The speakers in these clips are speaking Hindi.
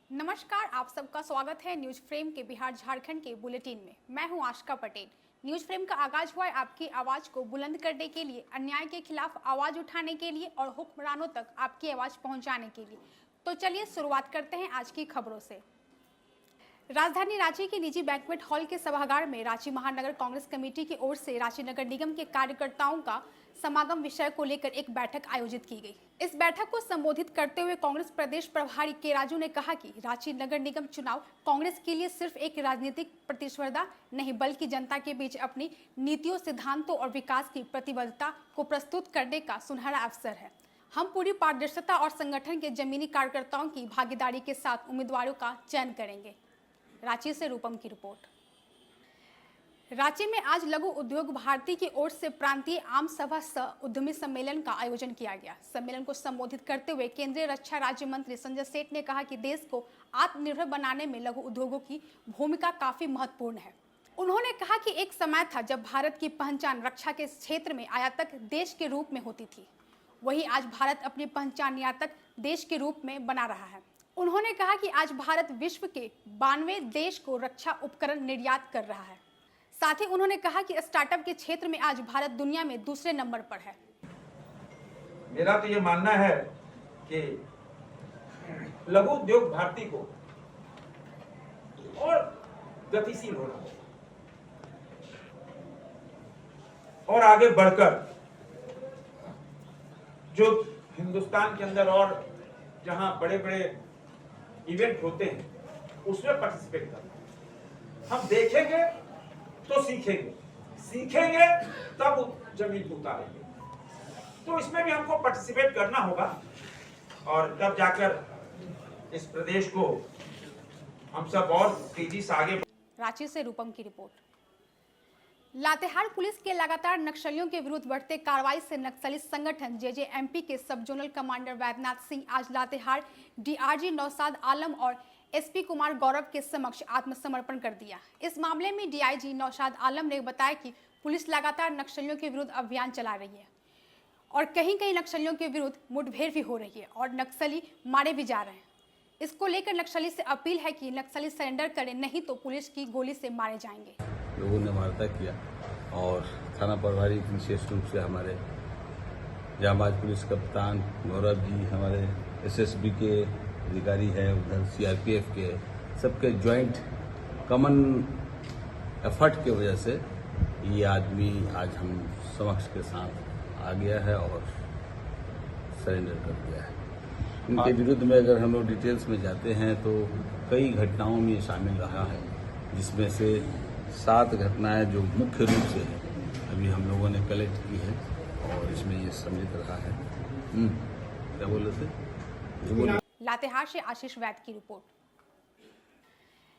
नमस्कार, आप सबका स्वागत है न्यूज फ्रेम के बिहार झारखंड के बुलेटिन में। मैं हूं आशिका पटेल। न्यूज फ्रेम का आगाज हुआ है आपकी आवाज को बुलंद करने के लिए, अन्याय के खिलाफ आवाज उठाने के लिए और हुक्मरानों तक आपकी आवाज पहुंचाने के लिए। तो चलिए शुरुआत करते हैं आज की खबरों से। राजधानी रांची के निजी बैंक्वेट हॉल के सभागार में रांची महानगर कांग्रेस कमेटी की ओर से रांची नगर निगम के कार्यकर्ताओं का समागम विषय को लेकर एक बैठक आयोजित की गई। इस बैठक को संबोधित करते हुए कांग्रेस प्रदेश प्रभारी के राजू ने कहा कि रांची नगर निगम चुनाव कांग्रेस के लिए सिर्फ एक राजनीतिक प्रतिस्पर्धा नहीं, बल्कि जनता के बीच अपनी नीतियों, सिद्धांतों और विकास की प्रतिबद्धता को प्रस्तुत करने का सुनहरा अवसर है। हम पूरी पारदर्शिता और संगठन के जमीनी कार्यकर्ताओं की भागीदारी के साथ उम्मीदवारों का चयन करेंगे। रांची से रूपम की रिपोर्ट। रांची में आज लघु उद्योग भारती की ओर से प्रांतीय आम सभा सह उद्यमी सम्मेलन का आयोजन किया गया। सम्मेलन को संबोधित करते हुए केंद्रीय रक्षा राज्य मंत्री संजय सेठ ने कहा कि देश को आत्मनिर्भर बनाने में लघु उद्योगों की भूमिका काफी महत्वपूर्ण है। उन्होंने कहा कि एक समय था जब भारत की पहचान रक्षा के क्षेत्र में आयातक देश के रूप में होती थी, वही आज भारत अपनी पहचान निर्यातक देश के रूप में बना रहा है। उन्होंने कहा कि आज भारत विश्व के 92 देश को रक्षा उपकरण निर्यात कर रहा है। साथ ही उन्होंने कहा कि स्टार्टअप के क्षेत्र में आज भारत दुनिया में दूसरे नंबर पर है। मेरा तो ये मानना है कि लघु उद्योग भारती को और गतिशील होना और आगे बढ़कर जो हिंदुस्तान के अंदर और जहां बड़े बड़े इवेंट होते हैं उसमें पार्टिसिपेट करना। हम देखेंगे तो सीखेंगे, सीखेंगे तब जमीन पर उतारेंगे। तो इसमें भी हमको पार्टिसिपेट करना होगा और तब जाकर इस प्रदेश को हम सब और तेजी से आगे। रांची से रूपम की रिपोर्ट। लातेहार पुलिस के लगातार नक्सलियों के विरुद्ध बढ़ते कार्रवाई से नक्सली संगठन जेजेएमपी के सब जोनल कमांडर वैद्यनाथ सिंह आज लातेहार डीआरजी नौशाद आलम और एसपी कुमार गौरव के समक्ष आत्मसमर्पण कर दिया। इस मामले में डीआईजी नौशाद आलम ने बताया कि पुलिस लगातार नक्सलियों के विरुद्ध अभियान चला रही है और कहीं कहीं नक्सलियों के विरुद्ध मुठभेड़ भी हो रही है और नक्सली मारे भी जा रहे हैं। इसको लेकर नक्सली से अपील है कि नक्सली सरेंडर करें, नहीं तो पुलिस की गोली से मारे जाएंगे। लोगों ने वार्ता किया और थाना प्रभारी विशेष रूप से हमारे जांबाज पुलिस कप्तान गौरव जी, हमारे एसएसबी के अधिकारी है, उधर सीआरपीएफ के, सबके ज्वाइंट कॉमन एफर्ट की वजह से ये आदमी आज हम समक्ष के साथ आ गया है और सरेंडर कर दिया है। इनके विरुद्ध में अगर हम लोग डिटेल्स में जाते हैं तो कई घटनाओं में ये शामिल रहा है, जिसमें से 7 घटनाएं जो मुख्य रूप से अभी हम लोगों ने कलेक्ट की है और इसमें ये सम्मिलित रहा है। क्या बोल रहे थे? लातेहार से आशीष वैद की रिपोर्ट।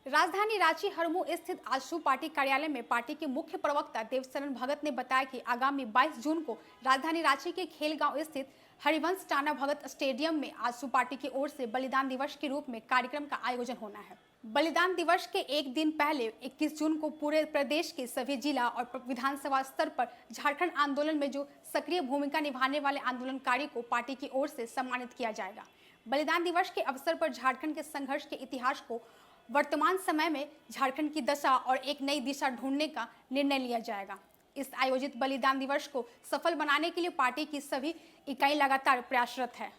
राजधानी रांची हरमू स्थित आजसू पार्टी कार्यालय में पार्टी के मुख्य प्रवक्ता देवशरण भगत ने बताया कि आगामी 22 जून को राजधानी रांची के खेलगांव स्थित हरिवंश टाना भगत स्टेडियम में आजसू पार्टी की ओर से बलिदान दिवस के रूप में कार्यक्रम का आयोजन होना है। बलिदान दिवस के एक दिन पहले 21 जून को पूरे प्रदेश के सभी जिला और विधानसभा स्तर पर झारखंड आंदोलन में जो सक्रिय भूमिका निभाने वाले आंदोलनकारी को पार्टी की ओर से सम्मानित किया जाएगा। बलिदान दिवस के अवसर पर झारखंड के संघर्ष के इतिहास को, वर्तमान समय में झारखंड की दशा और एक नई दिशा ढूंढने का निर्णय लिया जाएगा। इस आयोजित बलिदान दिवस को सफल बनाने के लिए पार्टी की सभी इकाई लगातार प्रयासरत है।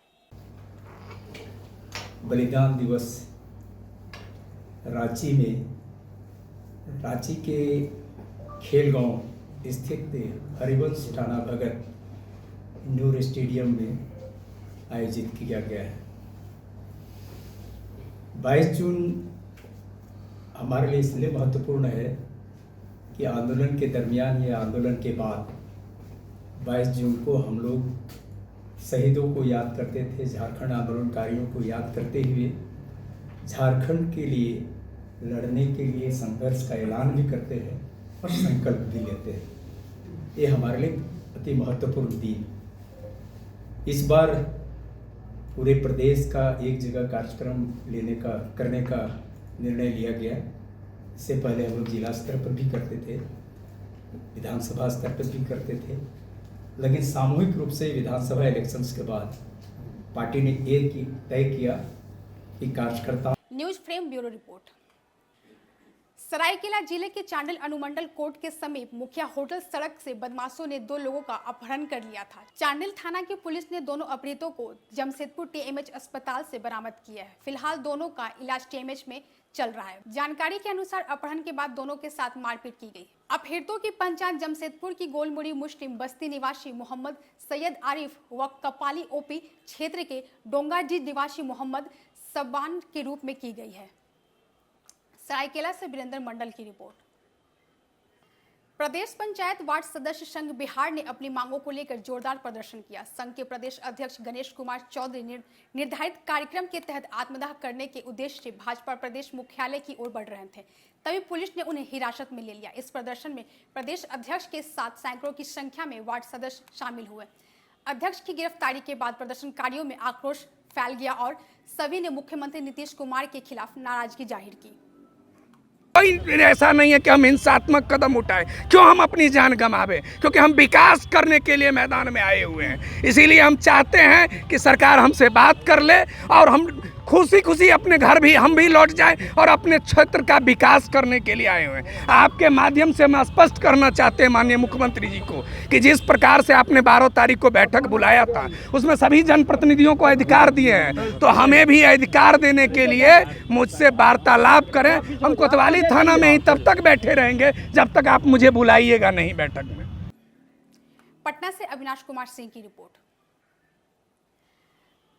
बलिदान दिवस रांची में, रांची के खेलगांव स्थित हरिवंश टाना भगत इंडोर स्टेडियम में आयोजित किया गया है। 22 जून हमारे लिए इसलिए महत्वपूर्ण है कि आंदोलन के दरमियान या आंदोलन के बाद 22 जून को हम लोग शहीदों को याद करते थे, झारखंड आंदोलनकारियों को याद करते हुए झारखंड के लिए लड़ने के लिए संघर्ष का ऐलान भी करते हैं और संकल्प भी लेते हैं। ये हमारे लिए अति महत्वपूर्ण दिन। इस बार पूरे प्रदेश का एक जगह कार्यक्रम करने का निर्णय लिया गया। इससे पहले हम लोग जिला स्तर पर भी करते थे, विधानसभा स्तर पर भी करते थे, लेकिन सामूहिक रूप से विधानसभा इलेक्शंस के बाद पार्टी ने एक तय किया कि कार्यकर्ता। News frame bureau report. Seraikela जिले के चांडिल अनुमंडल कोर्ट के समीप मुखिया होटल सड़क से बदमाशों ने 2 लोगों का अपहरण कर लिया था। चांडिल थाना की पुलिस ने दोनों अपहृतों को जमशेदपुर टीएमएच अस्पताल से बरामद किया है। फिलहाल दोनों का इलाज टीएमएच में चल रहा है। जानकारी के अनुसार अपहरण के बाद दोनों के साथ मारपीट की गई। अपहृतों की पहचान जमशेदपुर की गोलमुड़ी मुस्लिम बस्ती निवासी मोहम्मद सैयद आरिफ व कपाली ओपी क्षेत्र के डोंगाजी निवासी मोहम्मद सब्बान के रूप में की गई है। सरायकेला से वीरेंद्र मंडल की रिपोर्ट। प्रदेश पंचायत वार्ड सदस्य संघ बिहार ने अपनी मांगों को लेकर जोरदार प्रदर्शन किया। संघ के प्रदेश अध्यक्ष गणेश कुमार चौधरी निर्धारित कार्यक्रम के तहत आत्मदाह करने के उद्देश्य से भाजपा प्रदेश मुख्यालय की ओर बढ़ रहे थे, तभी पुलिस ने उन्हें हिरासत में ले लिया। इस प्रदर्शन में प्रदेश अध्यक्ष के साथ सैकड़ों की संख्या में वार्ड सदस्य शामिल हुए। अध्यक्ष की गिरफ्तारी के बाद प्रदर्शनकारियों में आक्रोश फैल गया और सभी ने मुख्यमंत्री नीतीश कुमार के खिलाफ नाराजगी जाहिर की। कोई ऐसा नहीं है कि हम हिंसात्मक कदम उठाएं। क्यों हम अपनी जान गंवावे? क्योंकि हम विकास करने के लिए मैदान में आए हुए हैं। इसीलिए हम चाहते हैं कि सरकार हमसे बात कर ले और हम खुशी खुशी अपने घर भी हम भी लौट जाएं और अपने क्षेत्र का विकास करने के लिए आए हुए हैं। आपके माध्यम से हम स्पष्ट करना चाहते हैं माननीय मुख्यमंत्री जी को कि जिस प्रकार से आपने 12 तारीख को बैठक बुलाया था उसमें सभी जनप्रतिनिधियों को अधिकार दिए हैं, तो हमें भी अधिकार देने के लिए मुझसे वार्तालाप करें। हम कोतवाली थाना में ही तब तक बैठे रहेंगे जब तक आप मुझे बुलाइएगा नहीं बैठक में। पटना से अविनाश कुमार सिंह की रिपोर्ट।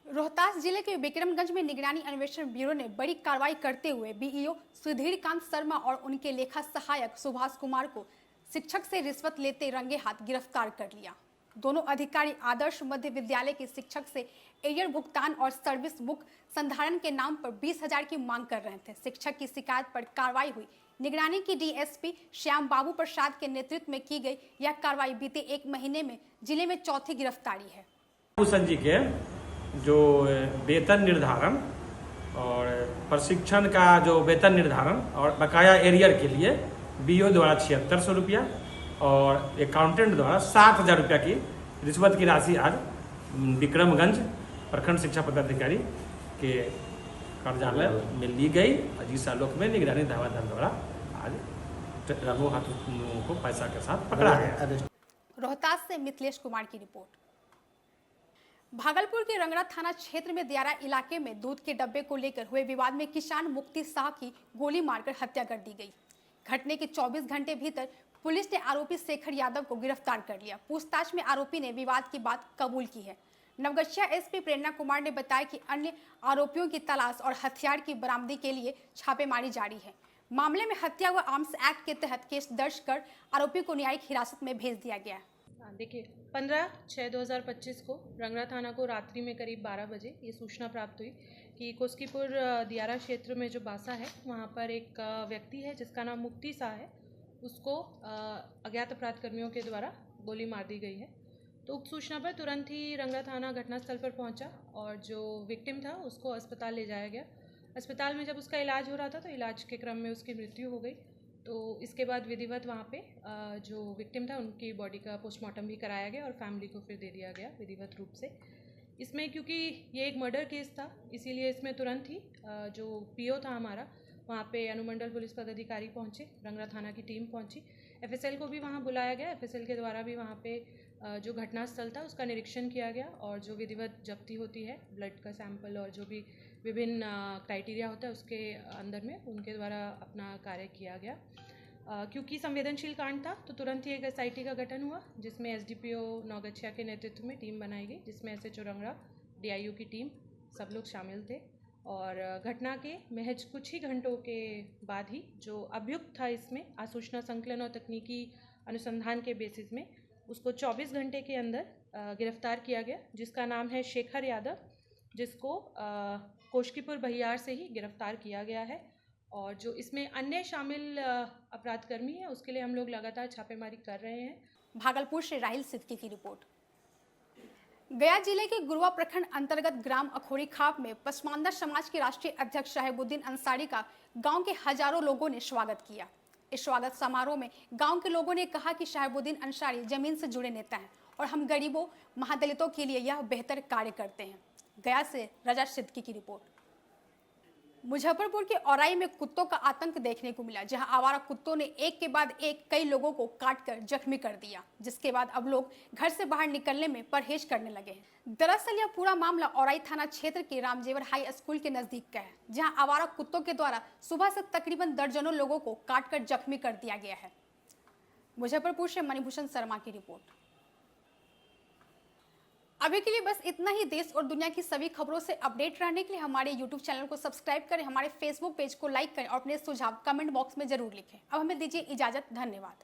रोहतास जिले के विक्रमगंज में निगरानी अन्वेषण ब्यूरो ने बड़ी कार्रवाई करते हुए बीईओ सुधीरकांत शर्मा और उनके लेखा सहायक सुभाष कुमार को शिक्षक से रिश्वत लेते रंगे हाथ गिरफ्तार कर लिया। दोनों अधिकारी आदर्श मध्य विद्यालय के शिक्षक से एरियर भुगतान और सर्विस बुक संधारण के नाम पर 20,000 की मांग कर रहे थे। शिक्षक की शिकायत पर कार्रवाई हुई। निगरानी की डीएसपी श्याम बाबू प्रसाद के नेतृत्व में की गई यह कार्रवाई बीते 1 महीने में जिले में चौथी गिरफ्तारी है। भूषण जी के जो वेतन निर्धारण और प्रशिक्षण का जो वेतन निर्धारण और बकाया एरियर के लिए बीओ द्वारा 7600 रुपया और अकाउंटेंट द्वारा 60,000 रुपया की रिश्वत की राशि आज विक्रमगंज प्रखंड शिक्षा पदाधिकारी के कार्यालय में ली गई। जिस आलोक में निगरानी धावा दल द्वारा आज रंगों हाथों को पैसा के साथ पकड़ा गया। रोहतास से मिथिलेश कुमार की रिपोर्ट। भागलपुर के रंगरा थाना क्षेत्र में दियारा इलाके में दूध के डब्बे को लेकर हुए विवाद में किसान मुक्ति शाह की गोली मारकर हत्या कर दी गई। घटने के 24 घंटे भीतर पुलिस ने आरोपी शेखर यादव को गिरफ्तार कर लिया। पूछताछ में आरोपी ने विवाद की बात कबूल की है। नवगछिया एसपी प्रेरणा कुमार ने बताया कि अन्य आरोपियों की तलाश और हथियार की बरामदी के लिए छापेमारी जारी है। मामले में हत्या व आर्म्स एक्ट के तहत केस दर्ज कर आरोपी को न्यायिक हिरासत में भेज दिया गया। देखिए 15/6/2025 को रंगरा थाना को रात्रि में करीब 12 बजे ये सूचना प्राप्त हुई कि कोस्कीपुर दियारा क्षेत्र में जो बासा है वहाँ पर एक व्यक्ति है जिसका नाम मुक्ति शाह है, उसको अज्ञात अपराध कर्मियों के द्वारा गोली मार दी गई है। तो उक्त सूचना पर तुरंत ही रंगरा थाना घटनास्थल पर पहुंचा और जो विक्टिम था उसको अस्पताल ले जाया गया। अस्पताल में जब उसका इलाज हो रहा था तो इलाज के क्रम में उसकी मृत्यु हो गई। तो इसके बाद विधिवत वहाँ पे जो विक्टिम था उनकी बॉडी का पोस्टमार्टम भी कराया गया और फैमिली को फिर दे दिया गया विधिवत रूप से। इसमें क्योंकि ये एक मर्डर केस था इसीलिए इसमें तुरंत ही जो पीओ था हमारा वहाँ पे अनुमंडल पुलिस पदाधिकारी पहुँचे, रंगरा थाना की टीम पहुँची, एफएसएल को भी वहाँ बुलाया गया। एफएसएल के द्वारा भी वहाँ पे जो घटनास्थल था उसका निरीक्षण किया गया और जो विधिवत जब्ती होती है ब्लड का सैंपल और जो भी विभिन्न क्राइटेरिया होता है उसके अंदर में उनके द्वारा अपना कार्य किया गया। क्योंकि संवेदनशील कांड था तो तुरंत ही एक एसआईटी का गठन हुआ जिसमें एसडीपीओ नौगछिया के नेतृत्व में टीम बनाई गई जिसमें एसएचओ रंगरा, डीआईयू की टीम सब लोग शामिल थे। और घटना के महज कुछ ही घंटों के बाद ही जो अभियुक्त था इसमें आसूचना संकलन और तकनीकी अनुसंधान के बेसिस में उसको 24 घंटे के अंदर गिरफ्तार किया गया, जिसका नाम है शेखर यादव, जिसको कोस्कीपुर बहियार से ही गिरफ्तार किया गया है। और जो इसमें अन्य शामिल अपराधकर्मी हैं उसके लिए हम लोग लगातार छापेमारी कर रहे हैं। भागलपुर से राहिल सिद्दीकी की रिपोर्ट। गया जिले के गुरुआ प्रखंड अंतर्गत ग्राम अखोरी खाप में पसमानदा समाज के राष्ट्रीय अध्यक्ष शाहिबुद्दीन अंसारी का गांव के हजारों लोगों ने स्वागत किया। इस स्वागत समारोह में गांव के लोगों ने कहा कि शाहिबुद्दीन अंसारी जमीन से जुड़े नेता हैं और हम गरीबों महादलितों के लिए यह बेहतर कार्य करते हैं। गया से रजा सिद्दीकी की रिपोर्ट। मुजफ्फरपुर के औराई में कुत्तों का आतंक देखने को मिला, जहां आवारा कुत्तों ने एक के बाद एक कई लोगों को काटकर जख्मी कर दिया, जिसके बाद अब लोग घर से बाहर निकलने में परहेज करने लगे हैं। दरअसल यह पूरा मामला औराई थाना क्षेत्र के रामजेवर हाई स्कूल के नजदीक का है, जहां आवारा कुत्तों के द्वारा सुबह से तकरीबन दर्जनों लोगों को काटकर जख्मी कर दिया गया है। मुजफ्फरपुर से मणिभूषण शर्मा की रिपोर्ट। अभी के लिए बस इतना ही। देश और दुनिया की सभी खबरों से अपडेट रहने के लिए हमारे YouTube चैनल को सब्सक्राइब करें, हमारे Facebook पेज को लाइक करें और अपने सुझाव कमेंट बॉक्स में जरूर लिखें। अब हमें दीजिए इजाजत। धन्यवाद।